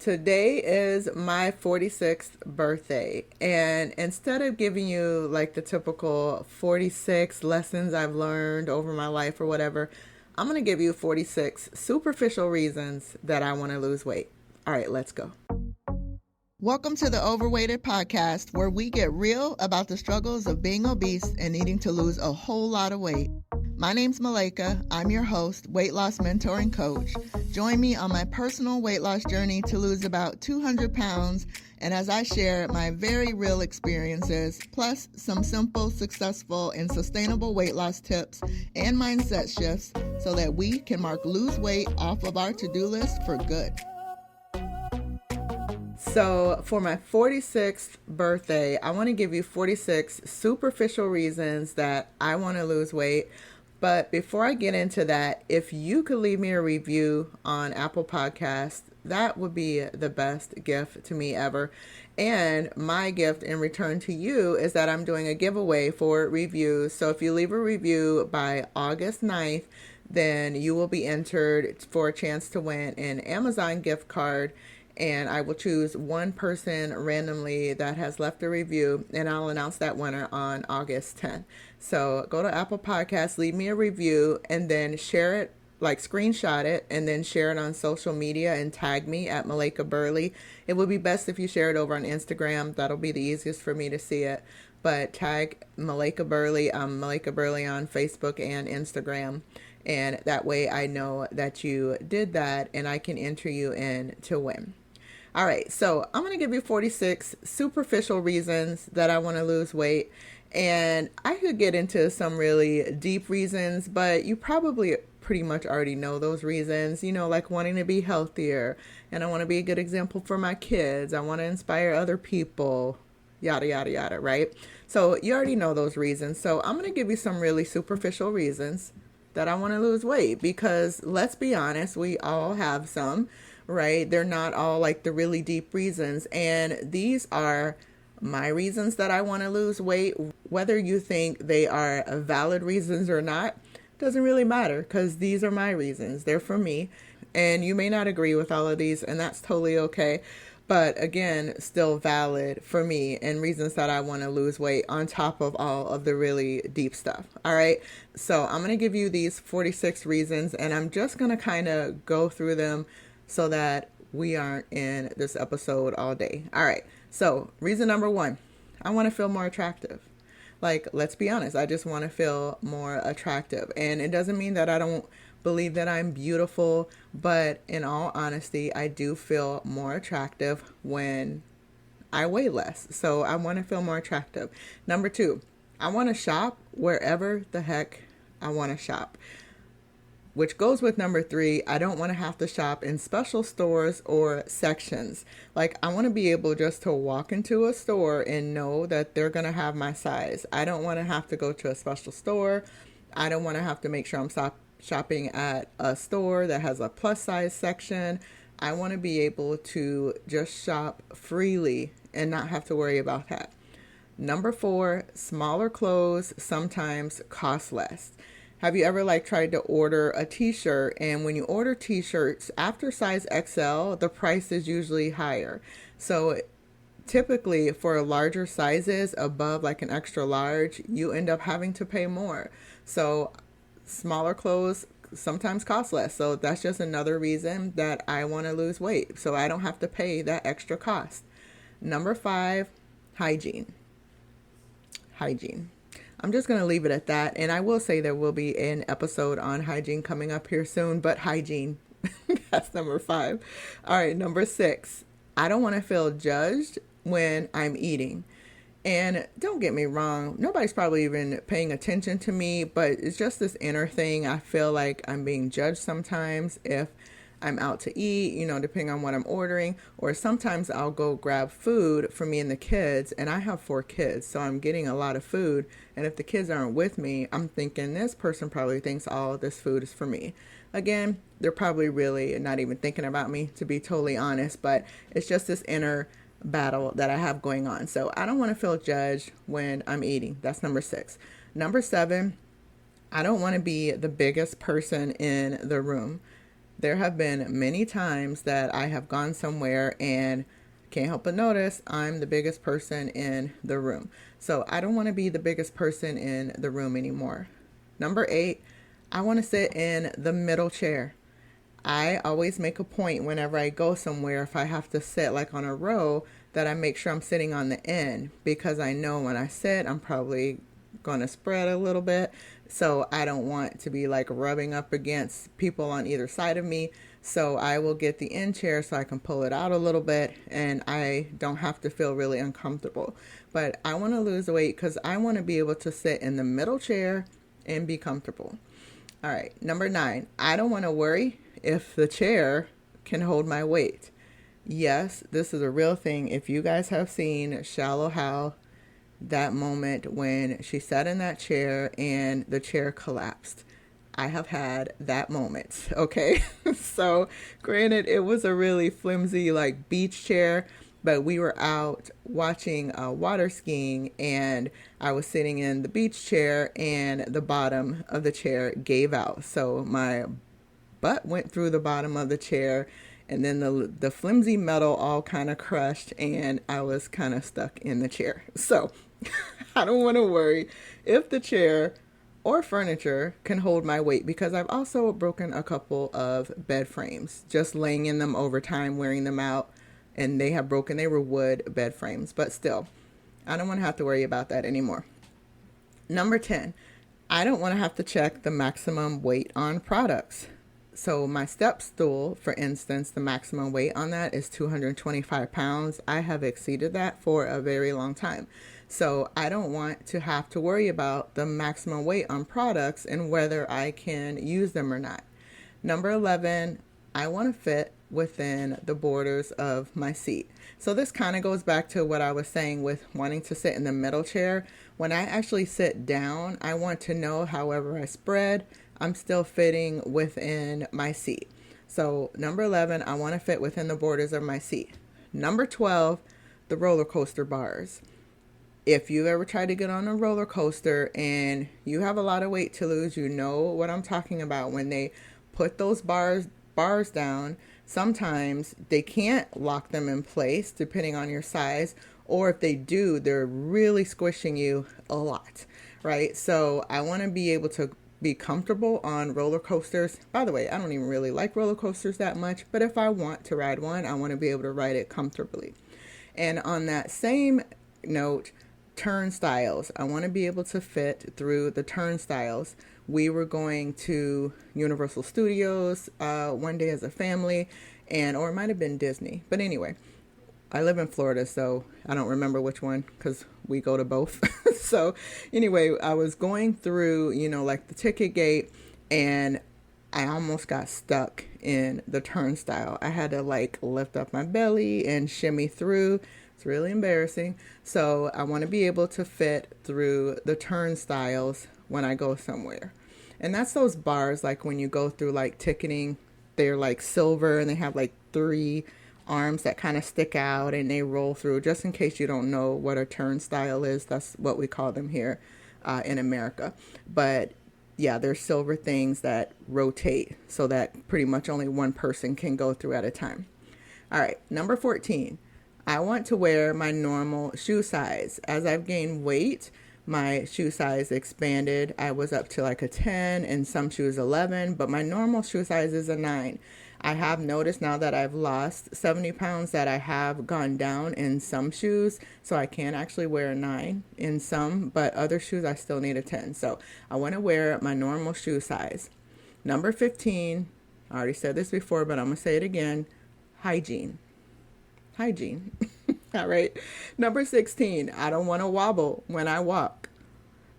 Today is my 46th birthday, and instead of giving you like the typical 46 lessons I've learned over my life or whatever, I'm going to give you 46 superficial reasons that I want to lose weight. All right, let's go. Welcome to the Overweighted Podcast, where we get real about the struggles of being obese and needing to lose a whole lot of weight. My name's Malaika. I'm your host, weight loss mentor and coach. Join me on my personal weight loss journey to lose about 200 pounds, and as I share my very real experiences, plus some simple, successful, and sustainable weight loss tips and mindset shifts so that we can mark lose weight off of our to-do list for good. So for my 46th birthday, I want to give you 46 superficial reasons that I want to lose weight. But before I get into that, if you could leave me a review on Apple Podcasts, that would be the best gift to me ever. And my gift in return to you is that I'm doing a giveaway for reviews. So if you leave a review by August 9th, then you will be entered for a chance to win an Amazon gift card. And I will choose one person randomly that has left a review, and I'll announce that winner on August 10th. So go to Apple Podcasts, leave me a review, and then share it, like screenshot it, and then share it on social media and tag me at Malaika Burley. It would be best if you share it over on Instagram. That'll be the easiest for me to see it. But tag Malaika Burley. I'm Malaika Burley on Facebook and Instagram. And that way I know that you did that, and I can enter you in to win. All right, so I'm going to give you 46 superficial reasons that I want to lose weight. And I could get into some really deep reasons, but you probably pretty much already know those reasons, like wanting to be healthier. And I want to be a good example for my kids. I want to inspire other people, yada, yada, yada, right? So you already know those reasons. So I'm going to give you some really superficial reasons that I want to lose weight, because let's be honest, we all have some. Right? They're not all like the really deep reasons. And these are my reasons that I want to lose weight. Whether you think they are valid reasons or not, doesn't really matter, because these are my reasons. They're for me. And you may not agree with all of these, and that's totally okay. But again, still valid for me, and reasons that I want to lose weight on top of all of the really deep stuff. All right. So I'm going to give you these 46 reasons, and I'm just going to kind of go through them so that we aren't in this episode all day. All right. So reason number 1, I want to feel more attractive. Like, let's be honest. I just want to feel more attractive. And it doesn't mean that I don't believe that I'm beautiful, but in all honesty, I do feel more attractive when I weigh less. So I want to feel more attractive. Number 2, I want to shop wherever the heck I want to shop. Which goes with number 3, I don't want to have to shop in special stores or sections. Like, I want to be able just to walk into a store and know that they're going to have my size. I don't want to have to go to a special store. I don't want to have to make sure I'm shopping at a store that has a plus size section. I want to be able to just shop freely and not have to worry about that. Number 4, smaller clothes sometimes cost less. Have you ever tried to order a t-shirt, and when you order t-shirts after size XL, the price is usually higher. So typically for larger sizes above an extra large, you end up having to pay more. So smaller clothes sometimes cost less. So that's just another reason that I want to lose weight, so I don't have to pay that extra cost. Number 5, hygiene. I'm just going to leave it at that. And I will say there will be an episode on hygiene coming up here soon, but hygiene, that's number 5. All right, number 6, I don't want to feel judged when I'm eating. And don't get me wrong, nobody's probably even paying attention to me, but it's just this inner thing. I feel like I'm being judged sometimes if I'm out to eat, depending on what I'm ordering, or sometimes I'll go grab food for me and the kids, and I have 4 kids, so I'm getting a lot of food, and if the kids aren't with me, I'm thinking this person probably thinks all of this food is for me. Again, they're probably really not even thinking about me, to be totally honest, but it's just this inner battle that I have going on. So I don't want to feel judged when I'm eating. That's number 6. Number 7, I don't want to be the biggest person in the room. There have been many times that I have gone somewhere and can't help but notice I'm the biggest person in the room. So I don't want to be the biggest person in the room anymore. Number 8, I want to sit in the middle chair. I always make a point whenever I go somewhere, if I have to sit like on a row, that I make sure I'm sitting on the end, because I know when I sit, I'm probably going to spread a little bit. So I don't want to be like rubbing up against people on either side of me. So I will get the end chair so I can pull it out a little bit and I don't have to feel really uncomfortable. But I want to lose weight because I want to be able to sit in the middle chair and be comfortable. All right, number 9, I don't want to worry if the chair can hold my weight. Yes, this is a real thing. If you guys have seen Shallow Hal, that moment when she sat in that chair and the chair collapsed, I have had that moment, okay? So granted, it was a really flimsy like beach chair, but we were out watching water skiing and I was sitting in the beach chair and the bottom of the chair gave out. So my butt went through the bottom of the chair and then the flimsy metal all kind of crushed and I was kind of stuck in the chair. So I don't want to worry if the chair or furniture can hold my weight, because I've also broken a couple of bed frames just laying in them over time, wearing them out, and they have broken. They were wood bed frames, but still, I don't want to have to worry about that anymore. Number 10, I don't want to have to check the maximum weight on products. So my step stool, for instance, the maximum weight on that is 225 pounds. I have exceeded that for a very long time. So I don't want to have to worry about the maximum weight on products and whether I can use them or not. Number 11, I want to fit within the borders of my seat. So this kind of goes back to what I was saying with wanting to sit in the middle chair. When I actually sit down, I want to know however I spread, I'm still fitting within my seat. So number 11, I want to fit within the borders of my seat. Number 12, the roller coaster bars. If you've ever tried to get on a roller coaster and you have a lot of weight to lose, you know what I'm talking about. When they put those bars down, sometimes they can't lock them in place depending on your size, or if they do, they're really squishing you a lot, right? So I want to be able to be comfortable on roller coasters. By the way, I don't even really like roller coasters that much, but if I want to ride one, I want to be able to ride it comfortably. And on that same note, turnstiles. I want to be able to fit through the turnstiles. We were going to Universal Studios one day as a family, or it might have been Disney. But anyway, I live in Florida, so I don't remember which one because we go to both. So anyway, I was going through, like the ticket gate, and I almost got stuck in the turnstile. I had to like lift up my belly and shimmy through. It's really embarrassing. So I want to be able to fit through the turnstiles when I go somewhere. And that's those bars, like when you go through like ticketing, they're like silver and they have like 3 arms that kind of stick out and they roll through. Just in case you don't know what a turnstile is, that's what we call them here in America. But yeah, they're silver things that rotate so that pretty much only one person can go through at a time. All right, number 14. I want to wear my normal shoe size. As I've gained weight, my shoe size expanded. I was up to like a 10 and some shoes 11, but my normal shoe size is a 9. I have noticed now that I've lost 70 pounds that I have gone down in some shoes, so I can actually wear a 9 in some, but other shoes I still need a 10. So I want to wear my normal shoe size. Number 15, I already said this before, but I'm going to say it again, hygiene. All right. Number 16, I don't want to wobble when I walk.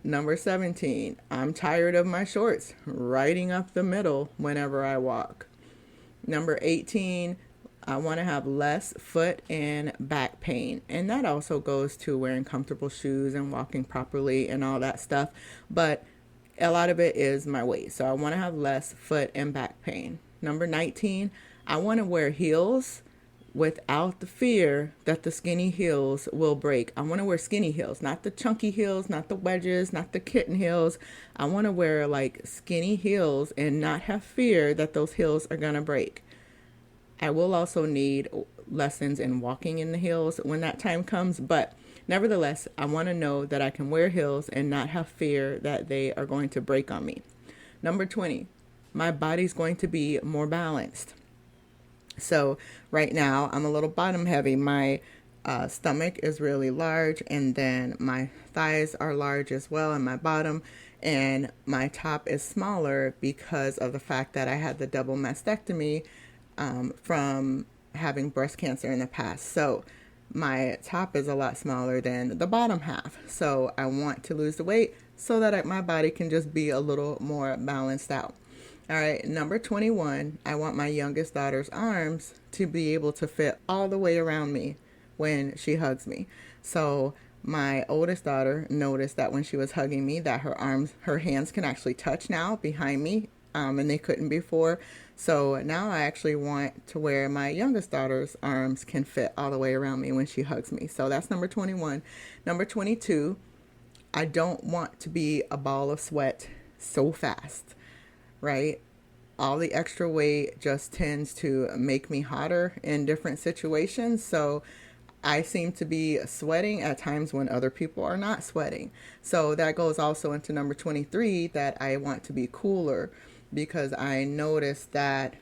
Number 17, I'm tired of my shorts riding up the middle whenever I walk. Number 18, I want to have less foot and back pain. And that also goes to wearing comfortable shoes and walking properly and all that stuff. But a lot of it is my weight. So I want to have less foot and back pain. Number 19, I want to wear heels without the fear that the skinny heels will break. I want to wear skinny heels, not the chunky heels, not the wedges, not the kitten heels. I want to wear like skinny heels and not have fear that those heels are going to break. I will also need lessons in walking in the heels when that time comes, but nevertheless, I want to know that I can wear heels and not have fear that they are going to break on me. Number 20, my body's going to be more balanced. So right now I'm a little bottom heavy. My stomach is really large, and then my thighs are large as well, and my bottom, and my top is smaller because of the fact that I had the double mastectomy from having breast cancer in the past. So my top is a lot smaller than the bottom half. So I want to lose the weight so that my body can just be a little more balanced out. All right, number 21, I want my youngest daughter's arms to be able to fit all the way around me when she hugs me. So my oldest daughter noticed that when she was hugging me that her hands can actually touch now behind me, and they couldn't before. So now I actually want to where my youngest daughter's arms can fit all the way around me when she hugs me. So that's number 21. Number 22, I don't want to be a ball of sweat so fast. Right? All the extra weight just tends to make me hotter in different situations. So I seem to be sweating at times when other people are not sweating. So that goes also into number 23, that I want to be cooler, because I noticed that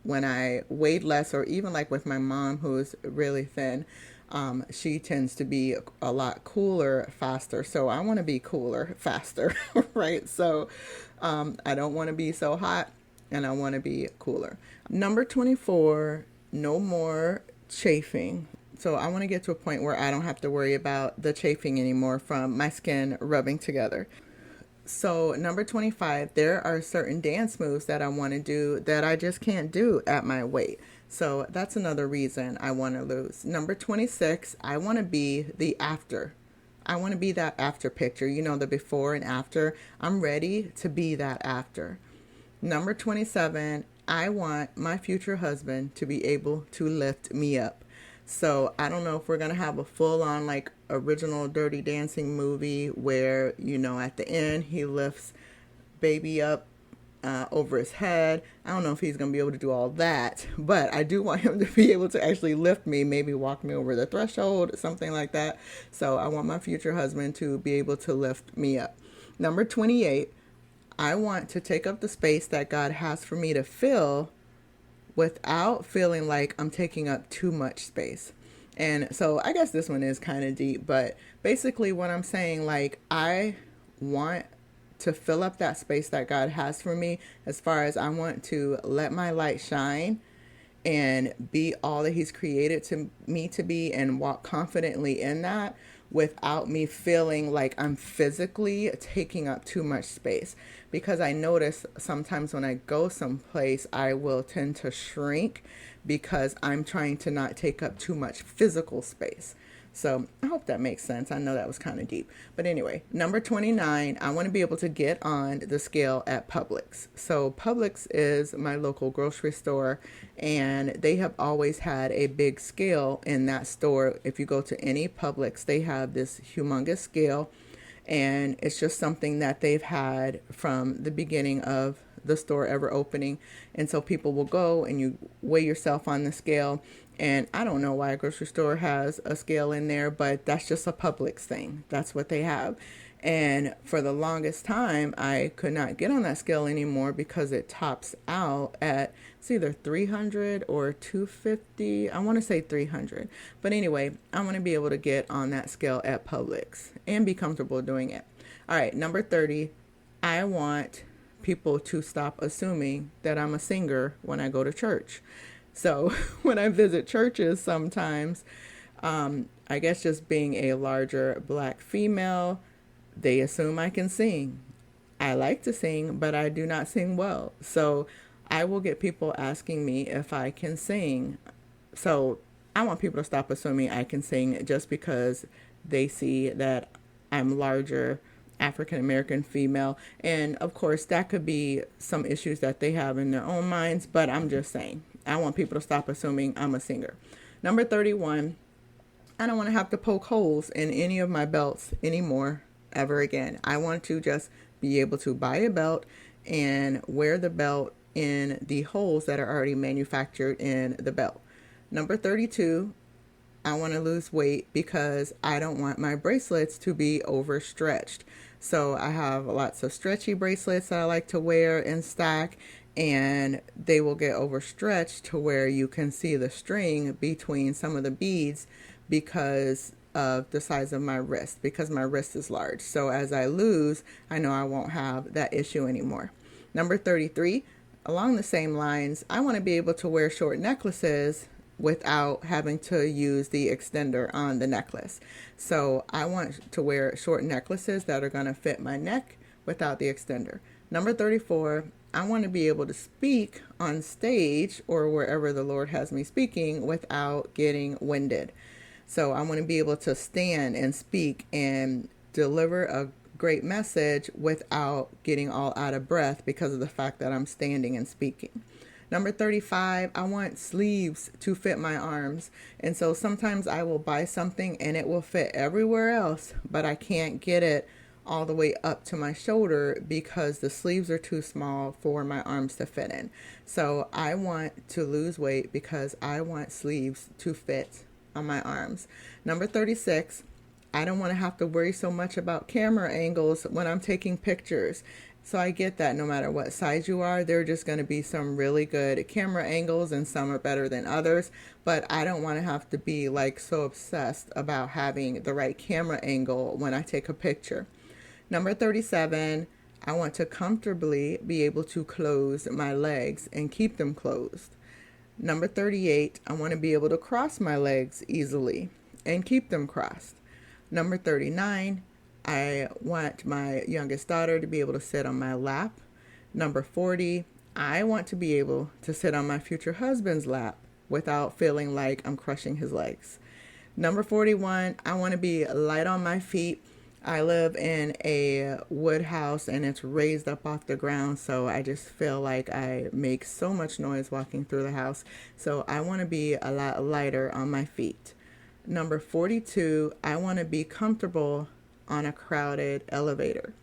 when I weighed less, or even like with my mom who's really thin, she tends to be a lot cooler faster. So I want to be cooler faster, right? So I don't want to be so hot, and I want to be cooler. Number 24, no more chafing. So I want to get to a point where I don't have to worry about the chafing anymore from my skin rubbing together. So number 25, there are certain dance moves that I want to do that I just can't do at my weight. So that's another reason I want to lose. Number 26, I want to be the after. I want to be that after picture, the before and after. I'm ready to be that after. Number 27, I want my future husband to be able to lift me up. So I don't know if we're going to have a full on like original Dirty Dancing movie where, at the end he lifts baby up over his head. I don't know if he's going to be able to do all that, but I do want him to be able to actually lift me, maybe walk me over the threshold, something like that. So I want my future husband to be able to lift me up. Number 28, I want to take up the space that God has for me to fill without feeling like I'm taking up too much space. And so I guess this one is kind of deep, but basically what I'm saying, like, I want to fill up that space that God has for me, as far as I want to let my light shine and be all that he's created to me to be, and walk confidently in that without me feeling like I'm physically taking up too much space. Because I notice sometimes when I go someplace, I will tend to shrink because I'm trying to not take up too much physical space. So I hope that makes sense. I know that was kind of deep. But anyway, number 29, I want to be able to get on the scale at Publix. So Publix is my local grocery store, and they have always had a big scale in that store. If you go to any Publix, they have this humongous scale, and it's just something that they've had from the beginning of the store ever opening. And so people will go and you weigh yourself on the scale. And I don't know why a grocery store has a scale in there, but that's just a Publix thing. That's what they have. And for the longest time, I could not get on that scale anymore because it tops out at, it's either 300 or 250. I want to say 300. But anyway, I want to be able to get on that scale at Publix and be comfortable doing it. All right, number 30, I want people to stop assuming that I'm a singer when I go to church. So when I visit churches sometimes, I guess just being a larger black female, they assume I can sing. I like to sing, but I do not sing well. So I will get people asking me if I can sing. So I want people to stop assuming I can sing just because they see that I'm larger, African American female. And of course, that could be some issues that they have in their own minds, but I'm just saying, I want people to stop assuming I'm a singer. Number 31, I don't want to have to poke holes in any of my belts anymore ever again. I want to just be able to buy a belt and wear the belt in the holes that are already manufactured in the belt. Number 32, I want to lose weight because I don't want my bracelets to be overstretched. So I have lots of stretchy bracelets that I like to wear and stack, and they will get overstretched to where you can see the string between some of the beads because of the size of my wrist, because my wrist is large. So as I lose, I know I won't have that issue anymore. Number 33, along the same lines, I want to be able to wear short necklaces without having to use the extender on the necklace. So I want to wear short necklaces that are going to fit my neck without the extender. Number 34, I want to be able to speak on stage or wherever the Lord has me speaking without getting winded. So I want to be able to stand and speak and deliver a great message without getting all out of breath because of the fact that I'm standing and speaking. Number 35, I want sleeves to fit my arms. And so sometimes I will buy something and it will fit everywhere else, but I can't get it all the way up to my shoulder because the sleeves are too small for my arms to fit in. So I want to lose weight because I want sleeves to fit on my arms. Number 36, I don't want to have to worry so much about camera angles when I'm taking pictures. So I get that no matter what size you are, there are just going to be some really good camera angles and some are better than others. But I don't want to have to be like so obsessed about having the right camera angle when I take a picture. Number 37, I want to comfortably be able to close my legs and keep them closed. Number 38, I want to be able to cross my legs easily and keep them crossed. Number 39, I want my youngest daughter to be able to sit on my lap. Number 40, I want to be able to sit on my future husband's lap without feeling like I'm crushing his legs. Number 41, I want to be light on my feet. I live in a wood house and it's raised up off the ground, so I just feel like I make so much noise walking through the house. So I want to be a lot lighter on my feet. Number 42, I want to be comfortable on a crowded elevator.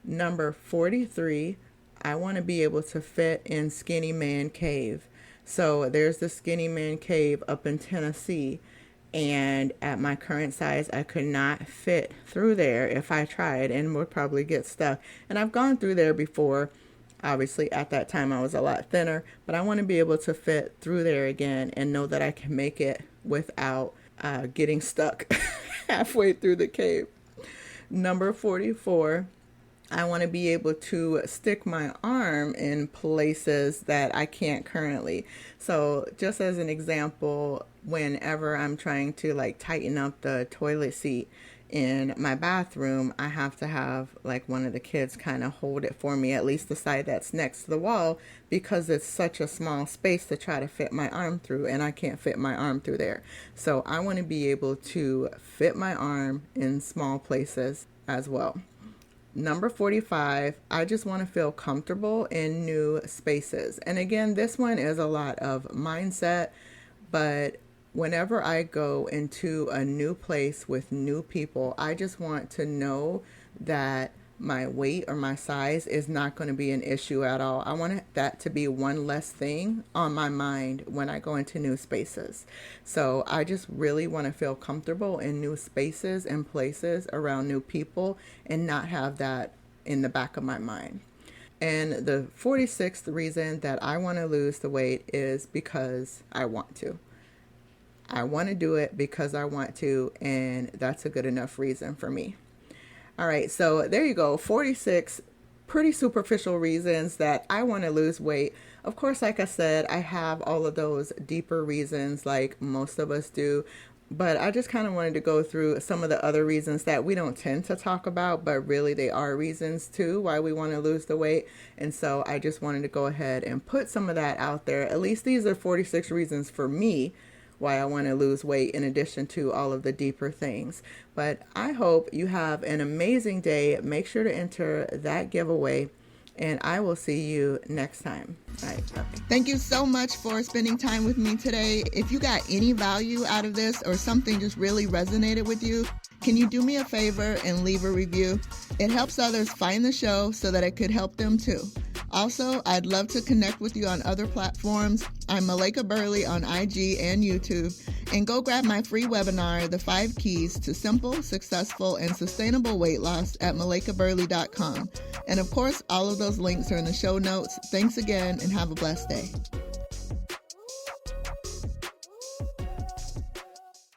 Number 43, I want to be able to fit in Skinny Man Cave. So there's the Skinny Man Cave up in Tennessee, and at my current size, I could not fit through there if I tried and would probably get stuck. And I've gone through there before. Obviously, at that time, I was a lot thinner, but I want to be able to fit through there again and know that I can make it without getting stuck halfway through the cave. Number 44, I want to be able to stick my arm in places that I can't currently. So just as an example, whenever I'm trying to like tighten up the toilet seat in my bathroom, I have to have like one of the kids kind of hold it for me, at least the side that's next to the wall, because it's such a small space to try to fit my arm through, and I can't fit my arm through there. So I want to be able to fit my arm in small places as well. Number 45, I just want to feel comfortable in new spaces. And again, this one is a lot of mindset, but whenever I go into a new place with new people, I just want to know that my weight or my size is not going to be an issue at all. I want that to be one less thing on my mind when I go into new spaces. So I just really want to feel comfortable in new spaces and places around new people and not have that in the back of my mind. And the 46th reason that I want to lose the weight is because I want to. I want to do it because I want to, and that's a good enough reason for me. All right, so there you go, 46 pretty superficial reasons that I want to lose weight. Of course, like I said, I have all of those deeper reasons like most of us do, but I just kind of wanted to go through some of the other reasons that we don't tend to talk about, but really they are reasons too why we want to lose the weight. And so I just wanted to go ahead and put some of that out there. At least these are 46 reasons for me why I want to lose weight, in addition to all of the deeper things. But I hope you have an amazing day. Make sure to enter that giveaway and I will see you next time. All right, bye. Thank you so much for spending time with me today. If you got any value out of this or something just really resonated with you, can you do me a favor and leave a review? It helps others find the show so that it could help them too. Also, I'd love to connect with you on other platforms. I'm Malaika Burley on IG and YouTube. And go grab my free webinar, The 5 Keys to Simple, Successful, and Sustainable Weight Loss at malaikaburley.com. And of course, all of those links are in the show notes. Thanks again and have a blessed day.